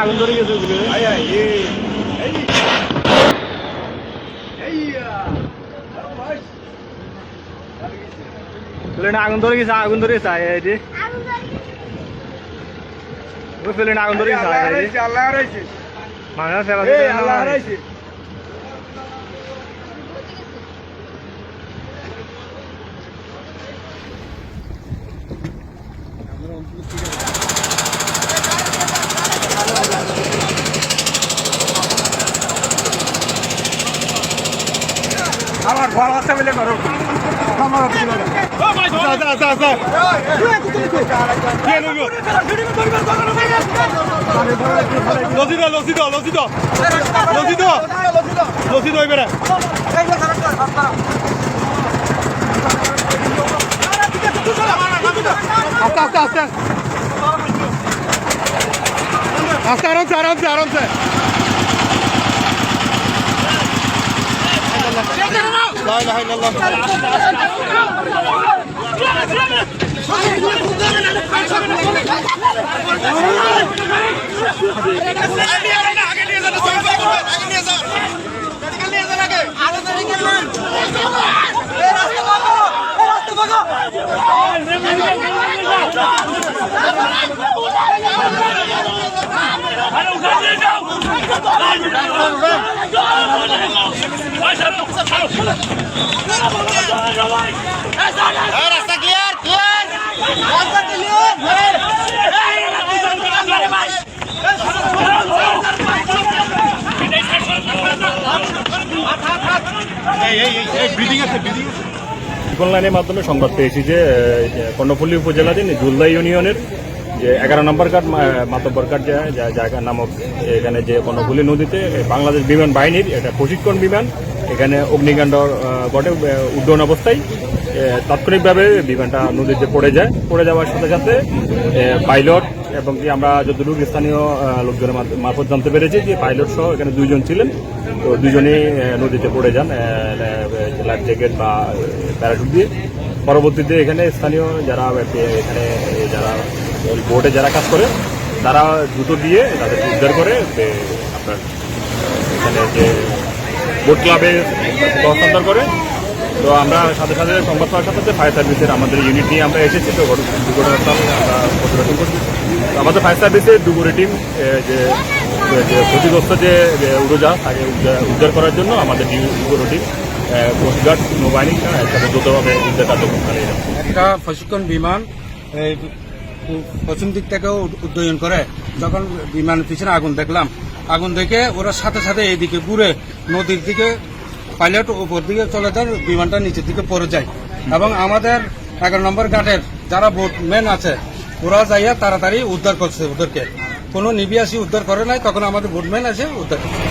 আগুন ধরে গেছে আগুন ধরে গেছে আগুন ধরে গেছে ওই ফেলে আগুন ধরে গেছে মানুষ আমার ভালো আছে বলে করো আমার আস্তে আরামসে আরামসে আরামসে لا اله الا الله রাস্তা ক্লিয়ার ক্লিয়ার রাস্তা ক্লিয়ার অনলাইনের মাধ্যমে সংবাদ পেয়েছি যে কর্ণফুলী উপজেলাধীন জুলদাই ইউনিয়নের যে 11 নম্বর ঘাট মাতব্বর ঘাট জায়গা নামক এখানে যে কর্ণফুলী নদীতে বাংলাদেশ বিমান বাহিনীর একটা প্রশিক্ষণ বিমান এখানে অগ্নিকাণ্ড ঘটে উড্ডয়ন অবস্থায় তাৎক্ষণিকভাবে বিমানটা নদীতে পড়ে যাওয়ার সাথে সাথে পাইলট এবং কি আমরা যতটুকু স্থানীয় লোকজনের মারফত জানতে পেরেছি যে পাইলট সহ এখানে 2 জন ছিলেন তো 2 জনই নদীতে পড়ে যান লাইফ জ্যাকেট বা প্যারাশুট দিয়ে পরবর্তীতে এখানে স্থানীয় যারা এখানে যারা বোটে যারা কাজ করে তারা জুতো দিয়ে তাদের উদ্ধার করে আপনার এখানে যে বোট ক্লাবে হস্তান্তর করে তো আমরা সাথে সাথে সংবাদ পাওয়ার সাথে সাথে ফায়ার সার্ভিসের আমাদের ইউনিট নিয়ে আমরা এসেছি তো দুর্ঘটনাস্থল আমরা পরিদর্শন করছি আমাদের ফায়ার সার্ভিসের দুপুরে টিম যে ক্ষতিগ্রস্ত যে উড়োজাহাজ তাকে উদ্ধার করার জন্য আমাদের দুপুরে টিম কোস্টগার্ড নৌবাহিনী একসাথে দ্রুতভাবে উদ্ধার কার্যক্রম চালিয়ে যাচ্ছে। একটা প্রশিক্ষণ বিমান পশ্চিম দিক থেকেও উড্ডয়ন করে যখন বিমানের পিছনে আগুন দেখলাম আগুন দেখে ওরা সাথে সাথে এইদিকে ঘুরে নদীর দিকে পাইলট উপর দিকে চলে যায় বিমানটা নিচের দিকে পড়ে যায় এবং আমাদের 11 নম্বর ঘাটের যারা বোটম্যান আছে ওরা যাইয়া তাড়াতাড়ি উদ্ধার করছে ওদেরকে কোনো নিবিয়াসী উদ্ধার করে নাই তখন আমাদের বোটম্যান আছে উদ্ধার করছে।